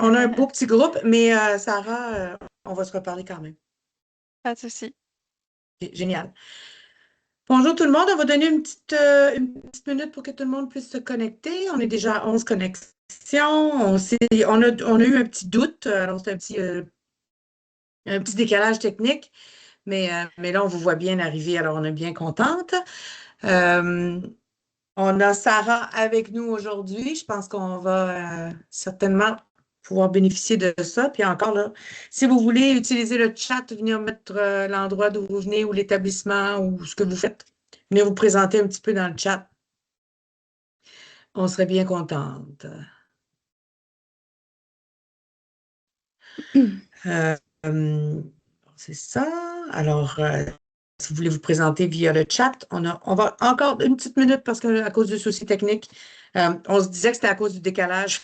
on a un beau petit groupe, mais Sarah, on va se reparler quand même. Pas de souci. Ok, génial. Bonjour tout le monde, on va donner une petite minute pour que tout le monde puisse se connecter. On est déjà à 11 connexions. On a eu un petit doute, alors c'est un petit décalage technique, mais là, on vous voit bien arriver, alors on est bien contente. Euh, on a Sarah avec nous aujourd'hui. Je pense qu'on va certainement pouvoir bénéficier de ça. Puis encore là, si vous voulez utiliser le chat, venir mettre l'endroit d'où vous venez ou l'établissement ou ce que vous faites, venez vous présenter un petit peu dans le chat. On serait bien contente. Euh, euh, c'est ça. Alors, si vous voulez vous présenter via le chat, on va encore une petite minute parce qu'à cause du souci technique, on se disait que c'était à cause du décalage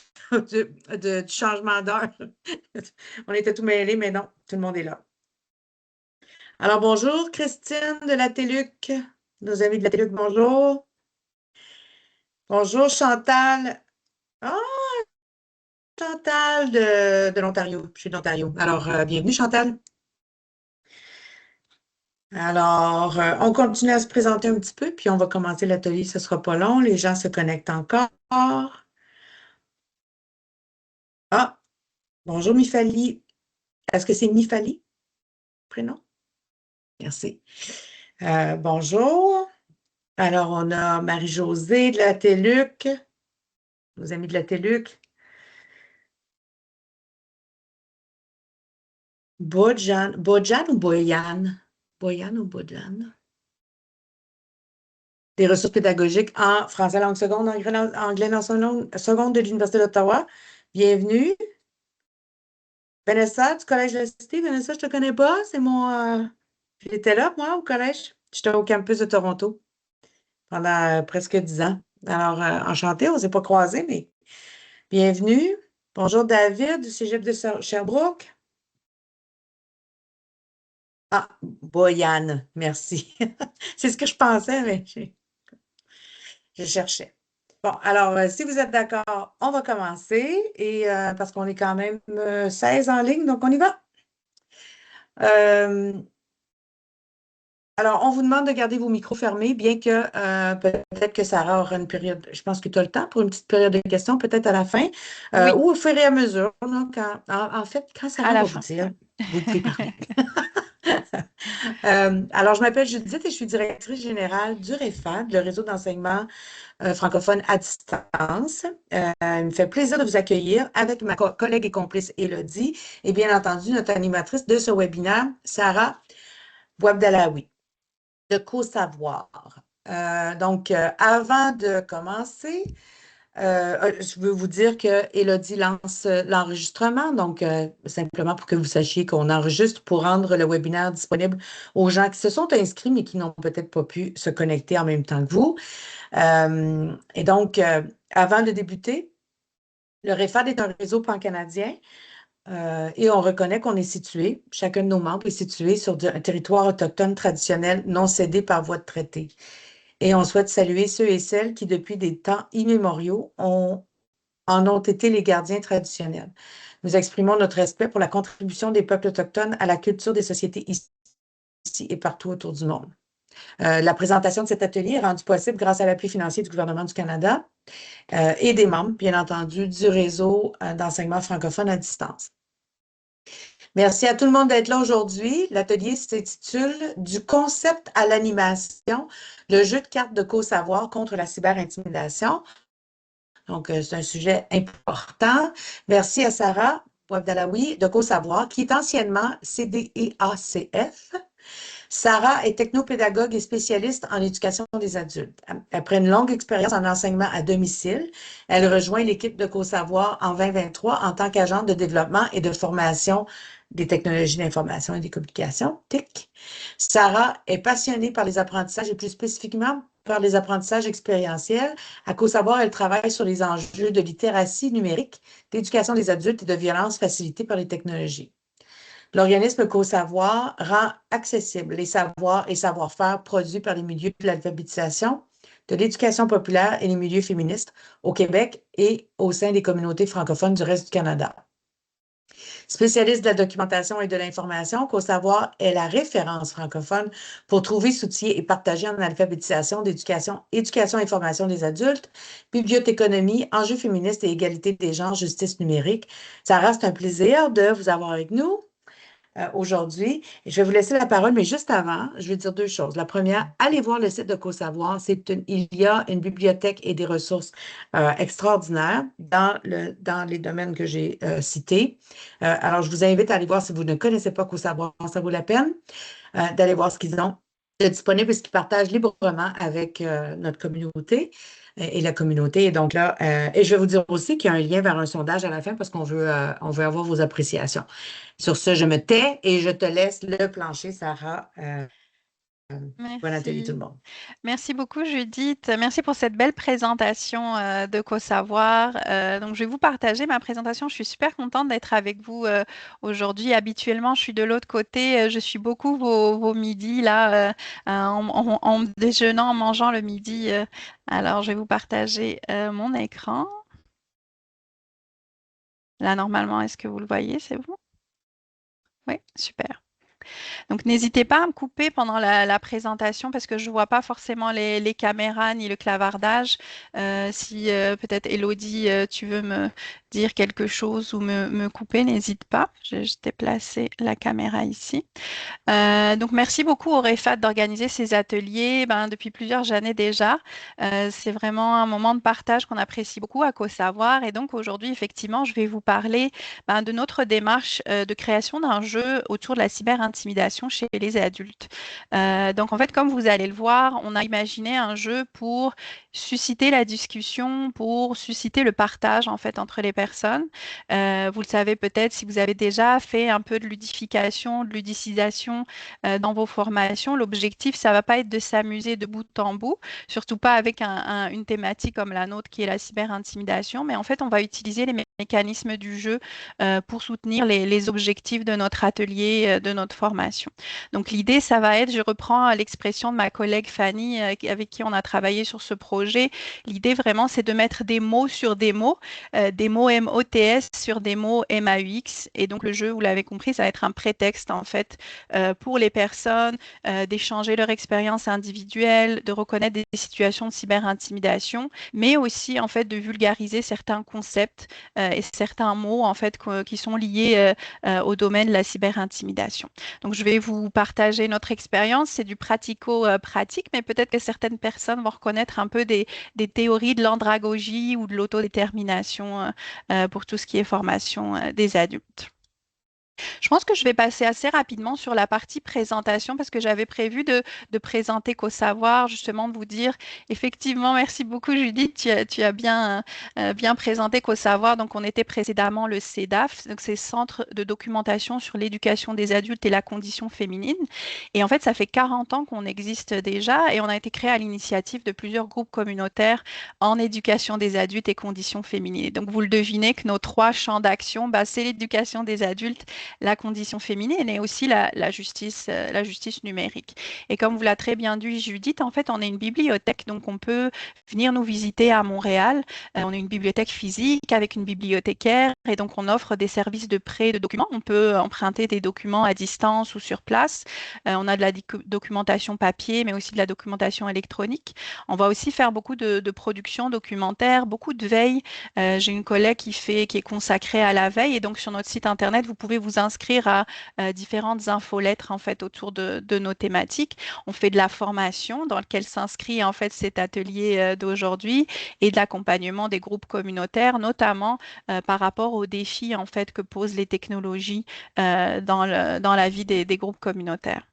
du changement d'heure. On était tout mêlés, mais non, tout le monde est là. Alors, bonjour, Christine de la TELUC. Nos amis de la TELUC, bonjour. Bonjour, Chantal. Ah, Chantal de l'Ontario. Je suis de l'Ontario. Alors, bienvenue, Chantal. Alors, on continue à se présenter un petit peu, puis on va commencer l'atelier. Ce ne sera pas long. Les gens se connectent encore. Ah, bonjour, Mifali. Est-ce que c'est Mifali, prénom? Merci. Bonjour. Alors, on a Marie-Josée de la TELUC, nos amis de la TELUC. Bojan ou Boyan? Boyan ou Bojan? Des ressources pédagogiques en français langue seconde, anglais langue seconde de l'Université d'Ottawa. Bienvenue. Vanessa, du Collège de la Cité. Vanessa, je ne te connais pas. J'étais là, moi, au collège. J'étais au campus de Toronto pendant presque 10 ans. Alors, enchantée, on ne s'est pas croisés, mais bienvenue. Bonjour, David, du Cégep de Sherbrooke. Ah, Boyan, merci. C'est ce que je pensais, mais je cherchais. Bon, alors, si vous êtes d'accord, on va commencer et parce qu'on est quand même 16 en ligne, donc on y va. Euh, alors, on vous demande de garder vos micros fermés, bien que peut-être que Sarah aura une période, je pense que tu as le temps pour une petite période de questions, peut-être à la fin, Oui, ou au fur et à mesure. Donc, en fait, quand à Sarah la va vous fin. dire, vous pouvez parler. Alors, je m'appelle Judith et je suis directrice générale du REFAD, le réseau d'enseignement francophone à distance. Il me fait plaisir de vous accueillir avec ma collègue et complice Élodie et bien entendu notre animatrice de ce webinaire, Sarah Bouabdalaoui, de Co-Savoir. Donc, avant de commencer, je veux vous dire que Élodie lance l'enregistrement, donc simplement pour que vous sachiez qu'on enregistre pour rendre le webinaire disponible aux gens qui se sont inscrits mais qui n'ont peut-être pas pu se connecter en même temps que vous. Et donc, avant de débuter, le REFAD est un réseau pan-canadien et on reconnaît qu'on est situé, chacun de nos membres est situé sur un territoire autochtone traditionnel non cédé par voie de traité. Et on souhaite saluer ceux et celles qui, depuis des temps immémoriaux, en ont été les gardiens traditionnels. Nous exprimons notre respect pour la contribution des peuples autochtones à la culture des sociétés ici et partout autour du monde. La présentation de cet atelier est rendue possible grâce à l'appui financier du gouvernement du Canada et des membres, bien entendu, du réseau d'enseignement francophone à distance. Merci à tout le monde d'être là aujourd'hui. L'atelier s'intitule « Du concept à l'animation, le jeu de cartes de co-savoir contre la cyberintimidation ». Donc, c'est un sujet important. Merci à Sarah Bouabdalaoui de Co-Savoir, qui est anciennement CDEACF. Sarah est technopédagogue et spécialiste en éducation des adultes. Après une longue expérience en enseignement à domicile, elle rejoint l'équipe de Co-Savoir en 2023 en tant qu'agente de développement et de formation des technologies d'information et des communications, TIC. Sarah est passionnée par les apprentissages et plus spécifiquement par les apprentissages expérientiels. À Co-Savoir, elle travaille sur les enjeux de littératie numérique, d'éducation des adultes et de violence facilitée par les technologies. L'organisme Co-Savoir rend accessibles les savoirs et savoir-faire produits par les milieux de l'alphabétisation, de l'éducation populaire et les milieux féministes au Québec et au sein des communautés francophones du reste du Canada. Spécialiste de la documentation et de l'information, CoSavoir est la référence francophone pour trouver, s'outiller et partager en alphabétisation d'éducation, éducation et formation des adultes, bibliothéconomie, enjeux féministes et égalité des genres, justice numérique. Ça reste un plaisir de vous avoir avec nous aujourd'hui. Je vais vous laisser la parole, mais juste avant, je vais dire deux choses. La première, allez voir le site de CoSavoir. Il y a une bibliothèque et des ressources extraordinaires dans les domaines que j'ai cités. Alors, je vous invite à aller voir si vous ne connaissez pas CoSavoir, ça vaut la peine d'aller voir ce qu'ils ont de disponible et ce qu'ils partagent librement avec notre communauté et la communauté. Et donc là, et je vais vous dire aussi qu'il y a un lien vers un sondage à la fin parce on veut avoir vos appréciations. Sur ce, je me tais et je te laisse le plancher, Sarah. Bon atelier tout le Merci. monde. Merci beaucoup, Judith. Merci pour cette belle présentation de CoSavoir. Donc, je vais vous partager ma présentation. Je suis super contente d'être avec vous aujourd'hui. Habituellement, je suis de l'autre côté. Je suis beaucoup vos midis, là, en déjeunant, en mangeant le midi. Alors, je vais vous partager mon écran. Là, normalement, est-ce que vous le voyez? C'est bon? Oui, super. Donc, n'hésitez pas à me couper pendant la présentation parce que je ne vois pas forcément les caméras ni le clavardage. Si peut-être Elodie, tu veux me dire quelque chose ou me couper, n'hésite pas. Je t'ai placé la caméra ici. Donc, merci beaucoup au REFAT d'organiser ces ateliers depuis plusieurs années déjà. C'est vraiment un moment de partage qu'on apprécie beaucoup à CoSavoir. Et donc, aujourd'hui, effectivement, je vais vous parler de notre démarche de création d'un jeu autour de la cyberintimidation chez les adultes. Donc, en fait, comme vous allez le voir, on a imaginé un jeu pour susciter la discussion, pour susciter le partage, en fait, entre les personnes. Vous le savez peut-être si vous avez déjà fait un peu de ludification, de ludicisation dans vos formations. L'objectif, ça va pas être de s'amuser de bout en bout, surtout pas avec une thématique comme la nôtre qui est la cyberintimidation, mais en fait, on va utiliser les mécanismes du jeu pour soutenir les objectifs de notre atelier, de notre formation. Donc l'idée, ça va être, je reprends l'expression de ma collègue Fanny avec qui on a travaillé sur ce projet, l'idée vraiment, c'est de mettre des mots sur des mots MOTS sur des mots MAUX. Et donc le jeu, vous l'avez compris, ça va être un prétexte en fait pour les personnes d'échanger leur expérience individuelle, de reconnaître des situations de cyberintimidation, mais aussi en fait de vulgariser certains concepts et certains mots en fait qui sont liés au domaine de la cyberintimidation. Donc je vais vous partager notre expérience, c'est du pratico-pratique, mais peut-être que certaines personnes vont reconnaître un peu des théories de l'andragogie ou de l'autodétermination pour tout ce qui est formation des adultes. Je pense que je vais passer assez rapidement sur la partie présentation parce que j'avais prévu de présenter CoSavoir, justement de vous dire, effectivement, merci beaucoup Judith, tu as bien présenté CoSavoir. Donc, on était précédemment le CEDAF, donc c'est Centre de documentation sur l'éducation des adultes et la condition féminine. Et en fait, ça fait 40 ans qu'on existe déjà et on a été créé à l'initiative de plusieurs groupes communautaires en éducation des adultes et conditions féminines. Et donc, vous le devinez que nos trois champs d'action, c'est l'éducation des adultes, la condition féminine et aussi la justice numérique. Et comme vous l'a très bien dit Judith, en fait, on est une bibliothèque, donc on peut venir nous visiter à Montréal. On est une bibliothèque physique avec une bibliothécaire et donc on offre des services de prêt de documents. On peut emprunter des documents à distance ou sur place. On a de la documentation papier, mais aussi de la documentation électronique. On va aussi faire beaucoup de production documentaire, beaucoup de veille. J'ai une collègue qui est consacrée à la veille et donc sur notre site internet, vous pouvez vous inscrire à différentes infolettres en fait autour de nos thématiques. On fait de la formation dans laquelle s'inscrit en fait cet atelier d'aujourd'hui et de l'accompagnement des groupes communautaires, notamment par rapport aux défis en fait que posent les technologies dans la vie des groupes communautaires.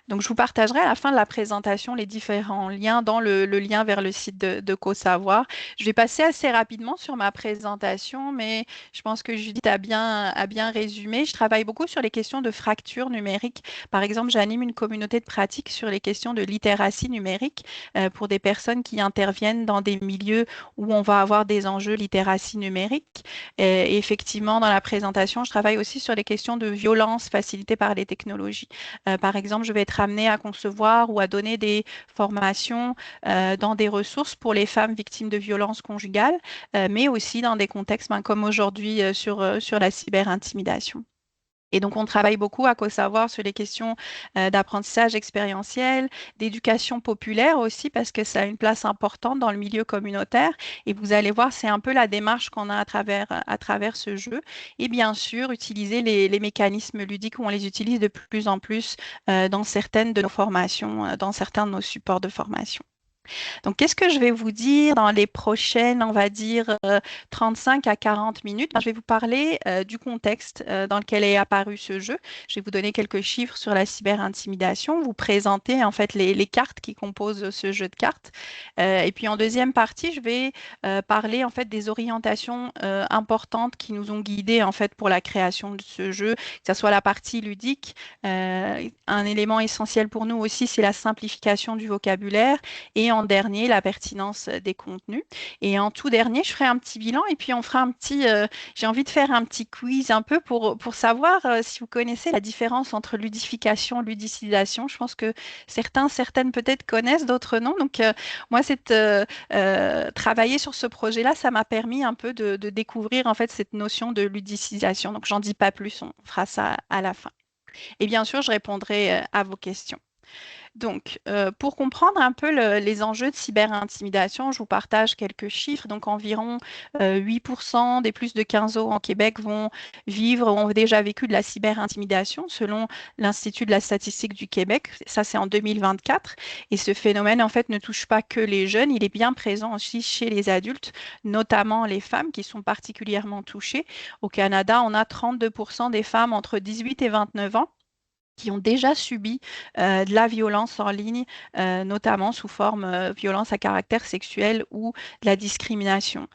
Donc, je vous partagerai à la fin de la présentation les différents liens dans le lien vers le site de CoSavoir. Je vais passer assez rapidement sur ma présentation, mais je pense que Judith a bien résumé. Je travaille beaucoup sur les questions de fracture numérique. Par exemple, j'anime une communauté de pratique sur les questions de littératie numérique pour des personnes qui interviennent dans des milieux où on va avoir des enjeux littératie numérique. Et effectivement, dans la présentation, je travaille aussi sur les questions de violence facilitées par les technologies. Par exemple, je vais être amené à concevoir ou à donner des formations dans des ressources pour les femmes victimes de violences conjugales, mais aussi dans des contextes comme aujourd'hui sur la cyberintimidation. Et donc, on travaille beaucoup à savoir sur les questions d'apprentissage expérientiel, d'éducation populaire aussi, parce que ça a une place importante dans le milieu communautaire. Et vous allez voir, c'est un peu la démarche qu'on a à travers ce jeu. Et bien sûr, utiliser les mécanismes ludiques où on les utilise de plus en plus dans certaines de nos formations, dans certains de nos supports de formation. Donc, qu'est-ce que je vais vous dire dans les prochaines, on va dire, 35 à 40 minutes? Je vais vous parler du contexte dans lequel est apparu ce jeu. Je vais vous donner quelques chiffres sur la cyberintimidation, vous présenter en fait les cartes qui composent ce jeu de cartes. Et puis en deuxième partie, je vais parler en fait des orientations importantes qui nous ont guidés en fait pour la création de ce jeu, que ce soit la partie ludique. Un élément essentiel pour nous aussi, c'est la simplification du vocabulaire. Et en dernier, la pertinence des contenus. Et en tout dernier, je ferai un petit bilan et puis on fera j'ai envie de faire un petit quiz un peu pour savoir si vous connaissez la différence entre ludification et ludicisation. Je pense que certaines peut-être connaissent, d'autres non. Donc, moi, travailler sur ce projet-là, ça m'a permis un peu de découvrir en fait cette notion de ludicisation. Donc, j'en dis pas plus, on fera ça à la fin. Et bien sûr, je répondrai à vos questions. Donc, pour comprendre un peu les enjeux de cyberintimidation, je vous partage quelques chiffres. Donc, environ 8% des plus de 15 ans en Québec ont déjà vécu de la cyberintimidation, selon l'Institut de la statistique du Québec. Ça, c'est en 2024. Et ce phénomène, en fait, ne touche pas que les jeunes. Il est bien présent aussi chez les adultes, notamment les femmes qui sont particulièrement touchées. Au Canada, on a 32% des femmes entre 18 et 29 ans qui ont déjà subi de la violence en ligne, notamment sous forme violence à caractère sexuel ou de la discrimination.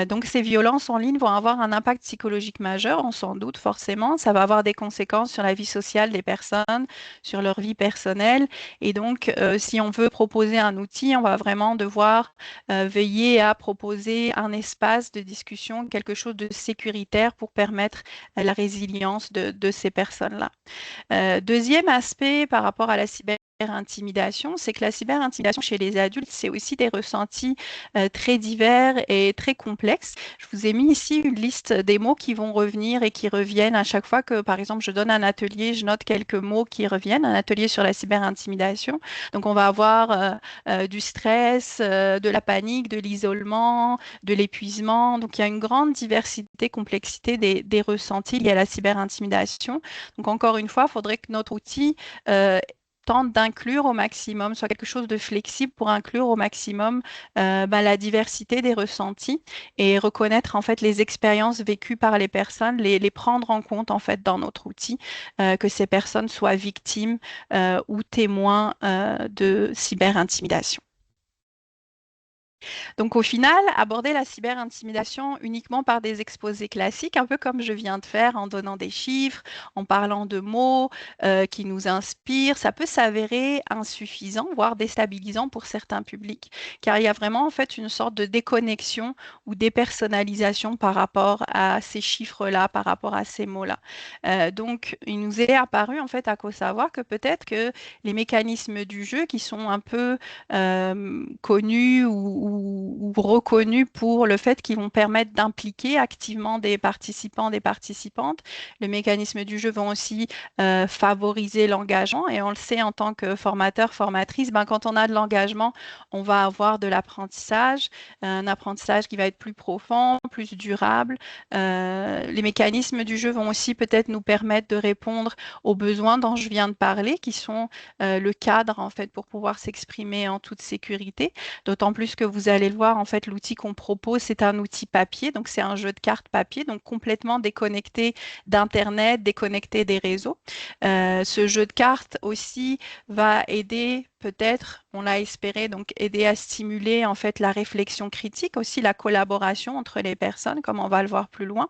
Donc ces violences en ligne vont avoir un impact psychologique majeur, on s'en doute forcément. Ça va avoir des conséquences sur la vie sociale des personnes, sur leur vie personnelle. Et donc, si on veut proposer un outil, on va vraiment devoir veiller à proposer un espace de discussion, quelque chose de sécuritaire pour permettre la résilience de ces personnes-là. Deuxième aspect par rapport à la cyberintimidation, c'est que la cyberintimidation chez les adultes, c'est aussi des ressentis très divers et très complexes. Je vous ai mis ici une liste des mots qui vont revenir et qui reviennent à chaque fois que, par exemple, je donne un atelier, je note quelques mots qui reviennent, un atelier sur la cyberintimidation. Donc, on va avoir du stress, de la panique, de l'isolement, de l'épuisement. Donc, il y a une grande diversité, complexité des ressentis liés à la cyberintimidation. Donc, encore une fois, il faudrait que notre outil tente d'inclure au maximum, soit quelque chose de flexible pour inclure au maximum la diversité des ressentis et reconnaître en fait les expériences vécues par les personnes, les prendre en compte en fait dans notre outil, que ces personnes soient victimes ou témoins de cyberintimidation. Donc au final, aborder la cyberintimidation uniquement par des exposés classiques, un peu comme je viens de faire en donnant des chiffres, en parlant de mots qui nous inspirent, ça peut s'avérer insuffisant, voire déstabilisant pour certains publics, car il y a vraiment en fait une sorte de déconnexion ou dépersonnalisation par rapport à ces chiffres-là, par rapport à ces mots-là. Donc il nous est apparu en fait à savoir que peut-être que les mécanismes du jeu qui sont un peu connus ou reconnus pour le fait qu'ils vont permettre d'impliquer activement des participants, des participantes. Le mécanisme du jeu vont aussi favoriser l'engagement et on le sait en tant que formateur, formatrice, quand on a de l'engagement, on va avoir de l'apprentissage, un apprentissage qui va être plus profond, plus durable. Les mécanismes du jeu vont aussi peut-être nous permettre de répondre aux besoins dont je viens de parler, qui sont le cadre en fait pour pouvoir s'exprimer en toute sécurité. D'autant plus que vous allez le voir, en fait, l'outil qu'on propose, c'est un outil papier, donc c'est un jeu de cartes papier, donc complètement déconnecté d'Internet, déconnecté des réseaux. Ce jeu de cartes aussi va aider peut-être on a espéré donc aider à stimuler en fait la réflexion critique, aussi la collaboration entre les personnes, comme on va le voir plus loin.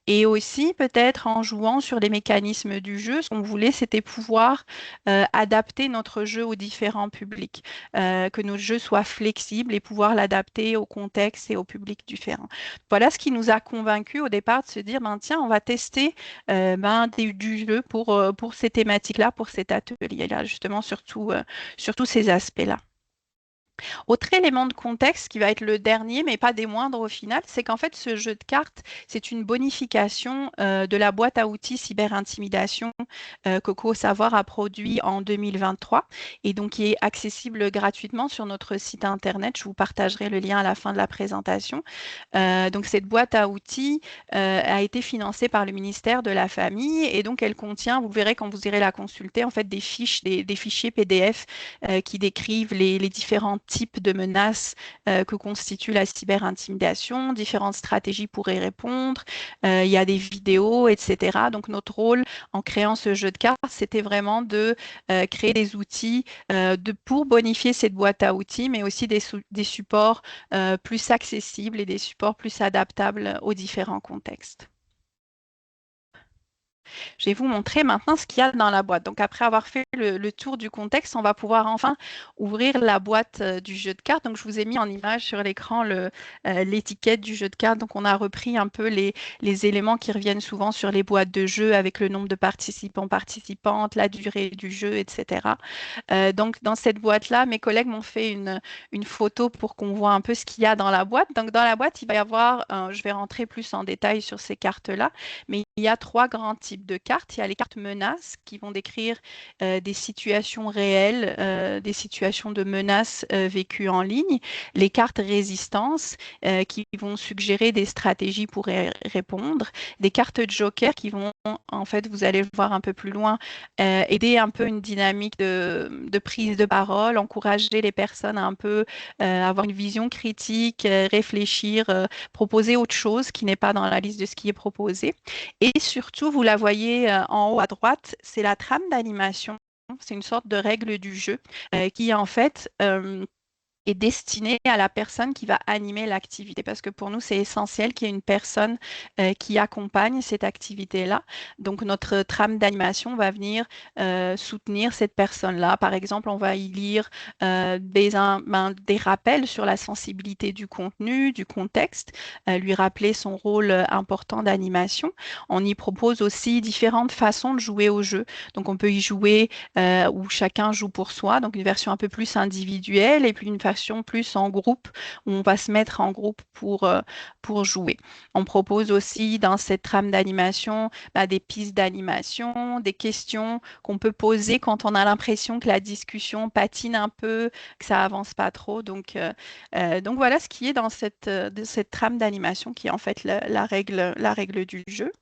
Et aussi, peut-être en jouant sur les mécanismes du jeu, ce qu'on voulait, c'était pouvoir adapter notre jeu aux différents publics, que notre jeu soit flexible et pouvoir l'adapter au contexte et au public différents. Voilà ce qui nous a convaincus au départ de se dire, ben, tiens, on va tester du jeu pour ces thématiques-là, pour cet atelier-là, justement, surtout ces aspects-là. Autre élément de contexte qui va être le dernier, mais pas des moindres au final, c'est qu'en fait, ce jeu de cartes, c'est une bonification de la boîte à outils cyberintimidation que Coco Savoir a produit en 2023 et donc qui est accessible gratuitement sur notre site internet. Je vous partagerai le lien à la fin de la présentation. Donc, cette boîte à outils a été financée par le ministère de la Famille et donc elle contient, vous verrez quand vous irez la consulter, en fait des fiches, des fichiers PDF qui décrivent les différents types de menaces que constitue la cyberintimidation, différentes stratégies pour y répondre. Il y a des vidéos, etc. Donc notre rôle en créant ce jeu de cartes, c'était vraiment de créer des outils pour bonifier cette boîte à outils, mais aussi des supports plus accessibles et des supports plus adaptables aux différents contextes. Je vais vous montrer maintenant ce qu'il y a dans la boîte. Donc, après avoir fait le tour du contexte, on va pouvoir enfin ouvrir la boîte du jeu de cartes. Donc, je vous ai mis en image sur l'écran l'étiquette du jeu de cartes. Donc, on a repris un peu les éléments qui reviennent souvent sur les boîtes de jeu avec le nombre de participants, participantes, la durée du jeu, etc. Donc, dans cette boîte-là, mes collègues m'ont fait une photo pour qu'on voit un peu ce qu'il y a dans la boîte. Donc, dans la boîte, il va y avoir, je vais rentrer plus en détail sur ces cartes-là, mais il y a trois grands types de cartes. Il y a les cartes menaces qui vont décrire des situations réelles, des situations de menaces vécues en ligne. Les cartes résistance qui vont suggérer des stratégies pour y répondre. Des cartes joker qui vont, en fait, vous allez le voir un peu plus loin, aider un peu une dynamique de prise de parole, encourager les personnes à un peu avoir une vision critique, réfléchir, proposer autre chose qui n'est pas dans la liste de ce qui est proposé. Et surtout, vous la voyez en haut à droite, c'est la trame d'animation. C'est une sorte de règle du jeu qui, en fait, est destinée à la personne qui va animer l'activité. Parce que pour nous, c'est essentiel qu'il y ait une personne qui accompagne cette activité-là. Donc, notre trame d'animation va venir soutenir cette personne-là. Par exemple, on va y lire des rappels sur la sensibilité du contenu, du contexte, lui rappeler son rôle important d'animation. On y propose aussi différentes façons de jouer au jeu. Donc, on peut y jouer où chacun joue pour soi, donc une version un peu plus individuelle et puis une version plus en groupe où on va se mettre en groupe pour jouer. On propose aussi dans cette trame d'animation des pistes d'animation, des questions qu'on peut poser quand on a l'impression que la discussion patine un peu, que ça avance pas trop. Donc voilà ce qui est dans cette trame d'animation qui est en fait la règle du jeu.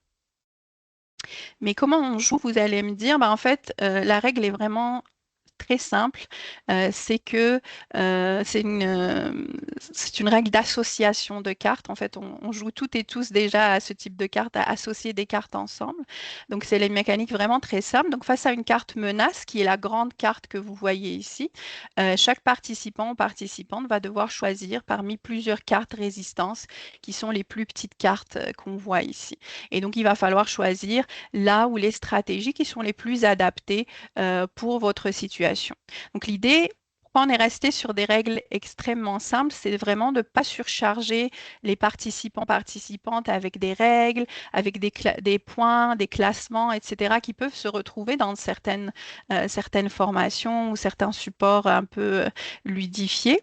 Mais comment on joue, vous allez me dire, en fait, la règle est vraiment très simple, c'est que c'est une règle d'association de cartes. En fait, on joue toutes et tous déjà à ce type de cartes, à associer des cartes ensemble. Donc, c'est une mécanique vraiment très simple. Donc, face à une carte menace, qui est la grande carte que vous voyez ici, chaque participant ou participante va devoir choisir parmi plusieurs cartes résistance, qui sont les plus petites cartes qu'on voit ici. Et donc, il va falloir choisir là où les stratégies qui sont les plus adaptées pour votre situation. Donc l'idée, pourquoi on est resté sur des règles extrêmement simples, c'est vraiment de ne pas surcharger les participants, participantes avec des règles, avec des points, des classements, etc., qui peuvent se retrouver dans certaines formations ou certains supports un peu ludifiés.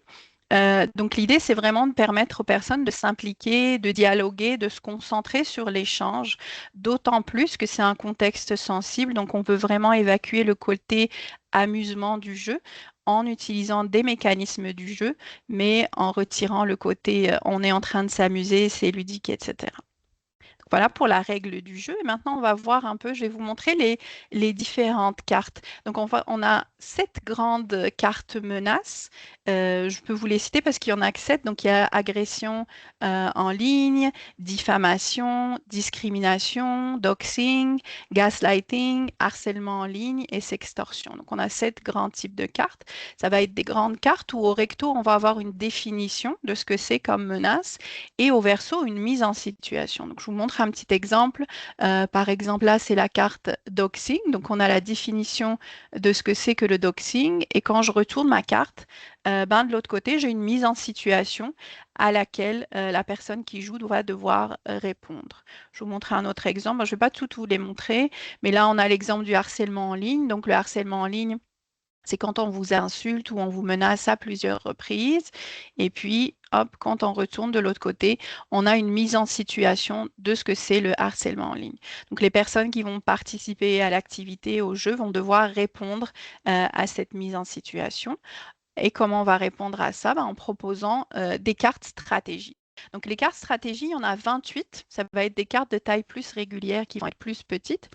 Donc l'idée, c'est vraiment de permettre aux personnes de s'impliquer, de dialoguer, de se concentrer sur l'échange, d'autant plus que c'est un contexte sensible, donc on veut vraiment évacuer le côté amusement du jeu en utilisant des mécanismes du jeu, mais en retirant le côté on est en train de s'amuser, c'est ludique, etc. Voilà pour la règle du jeu. Et maintenant, on va voir un peu, je vais vous montrer les différentes cartes. Donc, on a 7 grandes cartes menaces. Je peux vous les citer parce qu'il y en a que 7. Donc, il y a agression en ligne, diffamation, discrimination, doxing, gaslighting, harcèlement en ligne et sextorsion. Donc, on a 7 grands types de cartes. Ça va être des grandes cartes où au recto, on va avoir une définition de ce que c'est comme menace et au verso, une mise en situation. Donc, je vous montre un petit exemple. Par exemple, là, c'est la carte doxing. Donc, on a la définition de ce que c'est que le doxing. Et quand je retourne ma carte, de l'autre côté, j'ai une mise en situation à laquelle la personne qui joue va devoir répondre. Je vous montre un autre exemple. Je ne vais pas tout vous les montrer, mais là, on a l'exemple du harcèlement en ligne. Donc, le harcèlement en ligne, c'est quand on vous insulte ou on vous menace à plusieurs reprises. Et puis, hop, quand on retourne de l'autre côté, on a une mise en situation de ce que c'est le harcèlement en ligne. Donc, les personnes qui vont participer à l'activité, au jeu, vont devoir répondre à cette mise en situation. Et comment on va répondre à ça? En proposant des cartes stratégie. Donc, les cartes stratégie, il y en a 28. Ça va être des cartes de taille plus régulière qui vont être plus petites.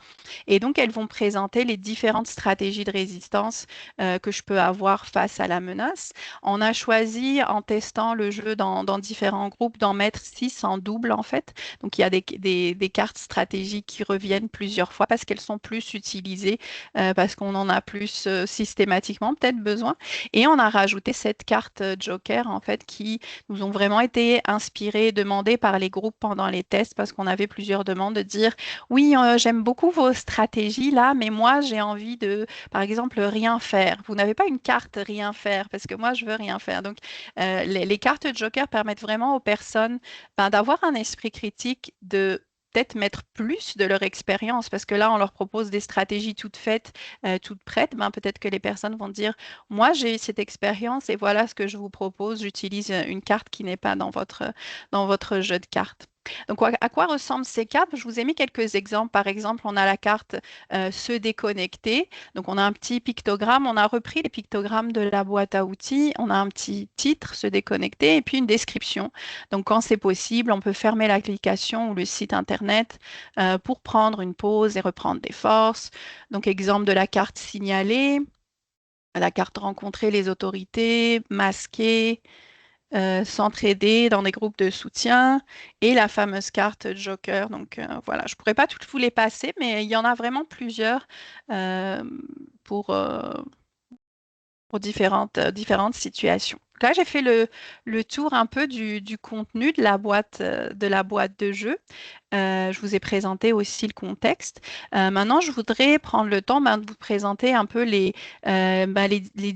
Et donc, elles vont présenter les différentes stratégies de résistance que je peux avoir face à la menace. On a choisi, en testant le jeu dans différents groupes, d'en mettre 6 en double, en fait. Donc, il y a des cartes stratégiques qui reviennent plusieurs fois parce qu'elles sont plus utilisées, parce qu'on en a plus systématiquement peut-être besoin. Et on a rajouté cette carte Joker, en fait, qui nous ont vraiment été inspirées, demandées par les groupes pendant les tests, parce qu'on avait plusieurs demandes de dire, oui, j'aime beaucoup vos stratégies là, mais moi, j'ai envie de, par exemple, rien faire. Vous n'avez pas une carte rien faire, parce que moi, je veux rien faire. Donc, les cartes Joker permettent vraiment aux personnes d'avoir un esprit critique, de peut-être mettre plus de leur expérience, parce que là, on leur propose des stratégies toutes faites, toutes prêtes. Peut-être que les personnes vont dire, moi, j'ai eu cette expérience et voilà ce que je vous propose. J'utilise une carte qui n'est pas dans votre jeu de cartes. Donc, à quoi ressemblent ces cartes? Je vous ai mis quelques exemples. Par exemple, on a la carte se déconnecter. Donc, on a un petit pictogramme. On a repris les pictogrammes de la boîte à outils. On a un petit titre, se déconnecter, et puis une description. Donc, quand c'est possible, on peut fermer l'application ou le site Internet pour prendre une pause et reprendre des forces. Donc, exemple de la carte signaler, la carte rencontrer les autorités, masquer, s'entraider dans des groupes de soutien et la fameuse carte Joker. Donc voilà, je ne pourrais pas toutes vous les passer, mais il y en a vraiment plusieurs euh, pour, euh, pour différentes situations. Donc là, j'ai fait le tour un peu du contenu de la boîte de jeu. Je vous ai présenté aussi le contexte. Maintenant, je voudrais prendre le temps de vous présenter un peu les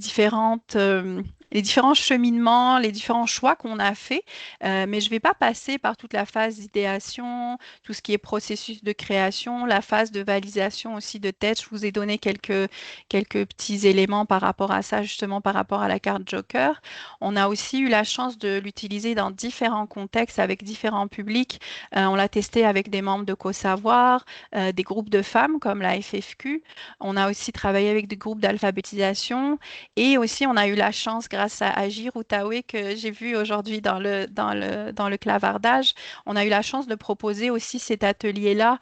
différents cheminements, les différents choix qu'on a faits. Mais je ne vais pas passer par toute la phase d'idéation, tout ce qui est processus de création, la phase de validation aussi de tête. Je vous ai donné quelques petits éléments par rapport à ça, justement par rapport à la carte Joker. On a aussi eu la chance de l'utiliser dans différents contextes avec différents publics. On l'a testé avec des membres de CoSavoir, des groupes de femmes comme la FFQ. On a aussi travaillé avec des groupes d'alphabétisation et aussi on a eu la chance, grâce à Agir ou Taoué que j'ai vu aujourd'hui dans le clavardage, on a eu la chance de proposer aussi cet atelier-là